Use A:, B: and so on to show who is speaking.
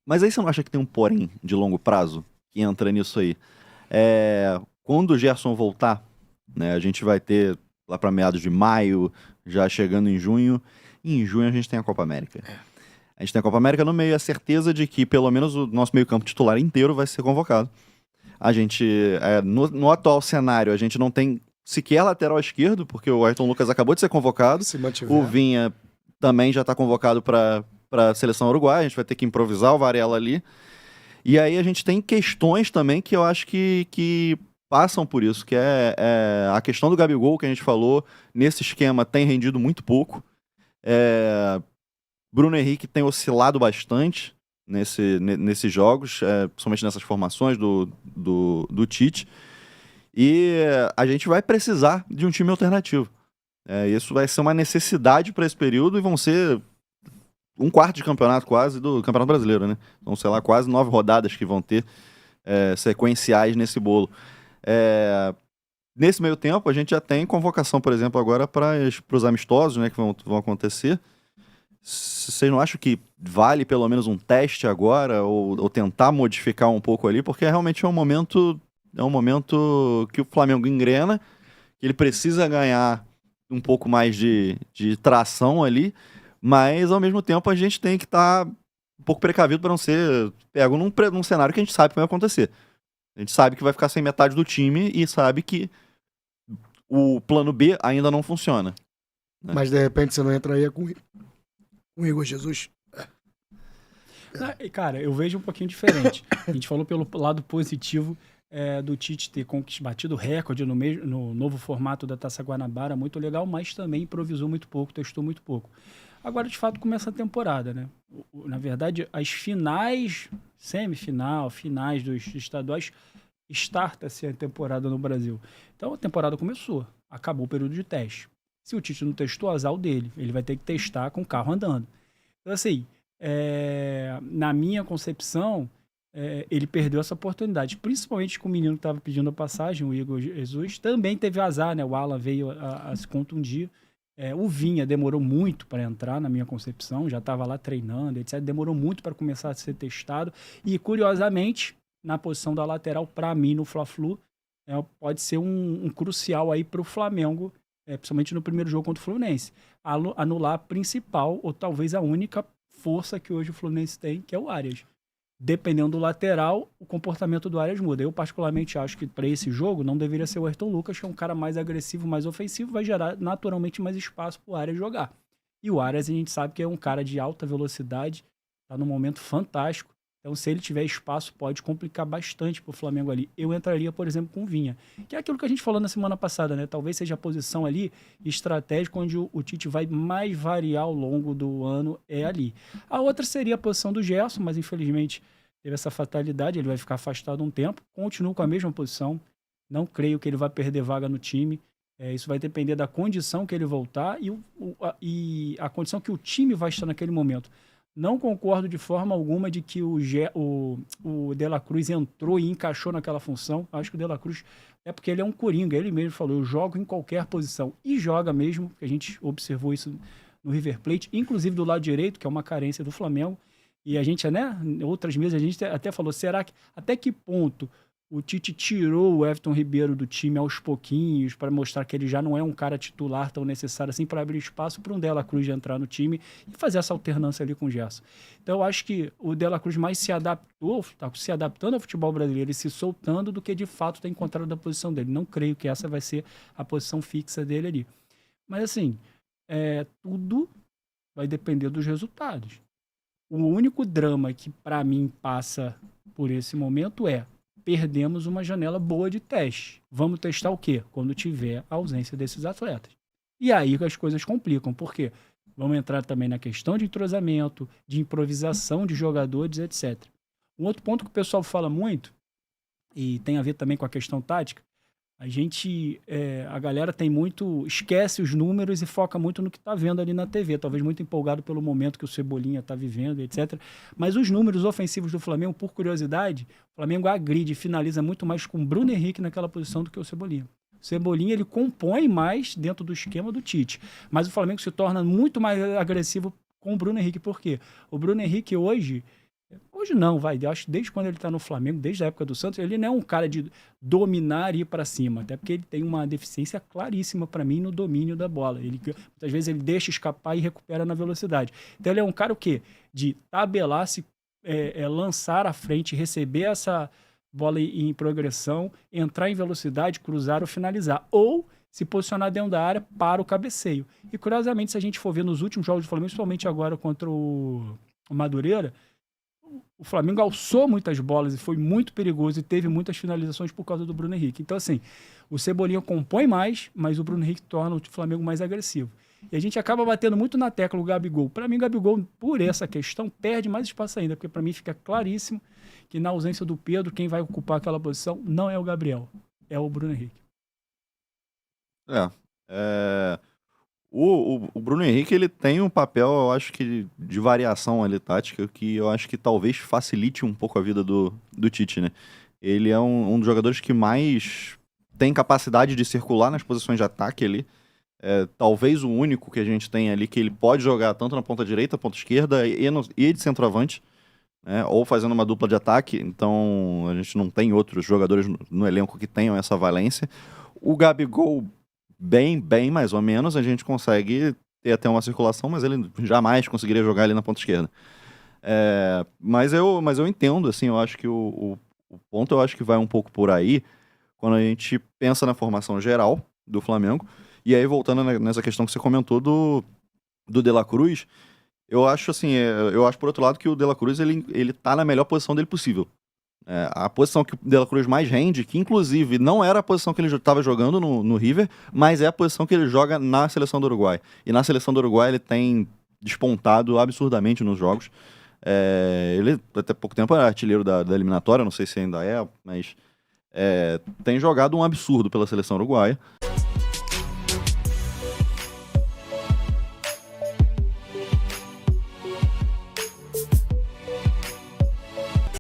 A: Mas aí você não acha que tem um porém de longo prazo que entra nisso aí? Quando o Gerson voltar, né, a gente vai ter lá para meados de maio, já chegando em junho. E em junho a gente tem a Copa América. A gente tem a Copa América no meio, a certeza de que pelo menos o nosso meio-campo titular inteiro vai ser convocado. A gente, no atual cenário, a gente não tem sequer lateral esquerdo, porque o Ayrton Lucas acabou de ser convocado.
B: Se mantiver.
A: O Vinha também já está convocado para a seleção uruguaia, a gente vai ter que improvisar o Varela ali. E aí a gente tem questões também que eu acho que passam por isso, que é a questão do Gabigol, que a gente falou, nesse esquema tem rendido muito pouco. Bruno Henrique tem oscilado bastante nesses jogos, principalmente nessas formações do Tite. E a gente vai precisar de um time alternativo. Isso vai ser uma necessidade para esse período e vão ser um quarto de campeonato quase do Campeonato Brasileiro, né? Então, sei lá, quase 9 rodadas que vão ter sequenciais nesse bolo. Nesse meio tempo, a gente já tem convocação, por exemplo, agora para os amistosos, né, que vão acontecer. Vocês não acham que vale pelo menos um teste agora ou tentar modificar um pouco ali? Porque realmente é um momento que o Flamengo engrena, que ele precisa ganhar um pouco mais de tração ali, mas ao mesmo tempo a gente tem que estar um pouco precavido para não ser pego num cenário que a gente sabe que vai acontecer. A gente sabe que vai ficar sem metade do time e sabe que o plano B ainda não funciona. Né?
B: Mas de repente você não entraria com o Igor Jesus?
C: Cara, eu vejo um pouquinho diferente. A gente falou pelo lado positivo do Tite ter batido recorde no novo formato da Taça Guanabara, muito legal, mas também improvisou muito pouco, testou muito pouco. Agora, de fato, começa a temporada, né? Na verdade, as finais, semifinal, finais dos estaduais, starta-se a temporada no Brasil. Então, a temporada começou, acabou o período de teste. Se o Tite não testou, azar o dele. Ele vai ter que testar com o carro andando. Então, assim, na minha concepção, ele perdeu essa oportunidade. Principalmente com o menino que estava pedindo a passagem, o Igor Jesus. Também teve azar, né? O Alan veio a se contundir. O Vinha demorou muito para entrar, na minha concepção. Já estava lá treinando, etc. Demorou muito para começar a ser testado. E, curiosamente, na posição da lateral, para mim, no Fla-Flu, pode ser um crucial aí para o Flamengo, principalmente no primeiro jogo contra o Fluminense, anular a principal, ou talvez a única força que hoje o Fluminense tem, que é o Arias. Dependendo do lateral, o comportamento do Arias muda. Eu, particularmente, acho que para esse jogo não deveria ser o Ayrton Lucas, que é um cara mais agressivo, mais ofensivo, vai gerar naturalmente mais espaço para o Arias jogar. E o Arias, a gente sabe que é um cara de alta velocidade, está num momento fantástico. Então, se ele tiver espaço, pode complicar bastante para o Flamengo ali. Eu entraria, por exemplo, com o Vinha, que é aquilo que a gente falou na semana passada, né? Talvez seja a posição ali estratégica onde o Tite vai mais variar ao longo do ano, ali. A outra seria a posição do Gerson, mas infelizmente teve essa fatalidade, ele vai ficar afastado um tempo. Continuo com a mesma posição, não creio que ele vai perder vaga no time. Isso vai depender da condição que ele voltar e a condição que o time vai estar naquele momento. Não concordo de forma alguma de que o De La Cruz entrou e encaixou naquela função. Acho que o De La Cruz porque ele é um coringa. Ele mesmo falou, eu jogo em qualquer posição. E joga mesmo, porque a gente observou isso no River Plate, inclusive do lado direito, que é uma carência do Flamengo. E a gente, né, outras vezes a gente até falou, será que até que ponto o Tite tirou o Everton Ribeiro do time aos pouquinhos para mostrar que ele já não é um cara titular tão necessário assim para abrir espaço para um De La Cruz entrar no time e fazer essa alternância ali com o Gerson. Então eu acho que o De La Cruz mais se adaptou, está se adaptando ao futebol brasileiro e se soltando do que de fato está encontrando a posição dele. Não creio que essa vai ser a posição fixa dele ali. Mas assim, tudo vai depender dos resultados. O único drama que para mim passa por esse momento perdemos uma janela boa de teste. Vamos testar o quê? Quando tiver a ausência desses atletas. E aí as coisas complicam. Por quê? Vamos entrar também na questão de entrosamento, de improvisação de jogadores, etc. Um outro ponto que o pessoal fala muito, e tem a ver também com a questão tática, a galera esquece os números e foca muito no que está vendo ali na TV, talvez muito empolgado pelo momento que o Cebolinha está vivendo, etc. Mas os números ofensivos do Flamengo, por curiosidade, o Flamengo agride e finaliza muito mais com o Bruno Henrique naquela posição do que o Cebolinha. O Cebolinha, ele compõe mais dentro do esquema do Tite, mas o Flamengo se torna muito mais agressivo com o Bruno Henrique. Por quê? O Bruno Henrique hoje Hoje não, eu acho que desde quando ele está no Flamengo, desde a época do Santos, ele não é um cara de dominar e ir para cima, até porque ele tem uma deficiência claríssima para mim no domínio da bola. Muitas vezes ele deixa escapar e recupera na velocidade. Então ele é um cara o quê? De tabelar, lançar à frente, receber essa bola em progressão, entrar em velocidade, cruzar ou finalizar. Ou se posicionar dentro da área para o cabeceio. E curiosamente, se a gente for ver nos últimos jogos do Flamengo, principalmente agora contra o Madureira, o Flamengo alçou muitas bolas e foi muito perigoso e teve muitas finalizações por causa do Bruno Henrique. Então, assim, o Cebolinha compõe mais, mas o Bruno Henrique torna o Flamengo mais agressivo. E a gente acaba batendo muito na tecla o Gabigol. Para mim, o Gabigol, por essa questão, perde mais espaço ainda, porque para mim fica claríssimo que na ausência do Pedro, quem vai ocupar aquela posição não é o Gabriel, é o Bruno Henrique.
A: O Bruno Henrique, ele tem um papel, eu acho que de variação ali tática, que eu acho que talvez facilite um pouco a vida do Tite, né? Ele é um dos jogadores que mais tem capacidade de circular nas posições de ataque ali. Talvez o único que a gente tem ali que ele pode jogar tanto na ponta direita, ponta esquerda e de centroavante, né? Ou fazendo uma dupla de ataque. Então a gente não tem outros jogadores no elenco que tenham essa valência. O Gabigol, bem mais ou menos, a gente consegue ter até uma circulação, mas ele jamais conseguiria jogar ali na ponta esquerda. Mas eu entendo, assim, eu acho que o ponto eu acho que vai um pouco por aí, quando a gente pensa na formação geral do Flamengo, e aí voltando nessa questão que você comentou do De La Cruz, eu acho assim, eu acho por outro lado que o De La Cruz ele tá na melhor posição dele possível. A posição que o De La Cruz mais rende, que inclusive não era a posição que ele estava jogando no River, mas é a posição que ele joga na seleção do Uruguai. E na seleção do Uruguai ele tem despontado absurdamente nos jogos. Ele até pouco tempo era artilheiro da eliminatória, não sei se ainda é, mas tem jogado um absurdo pela seleção uruguaia.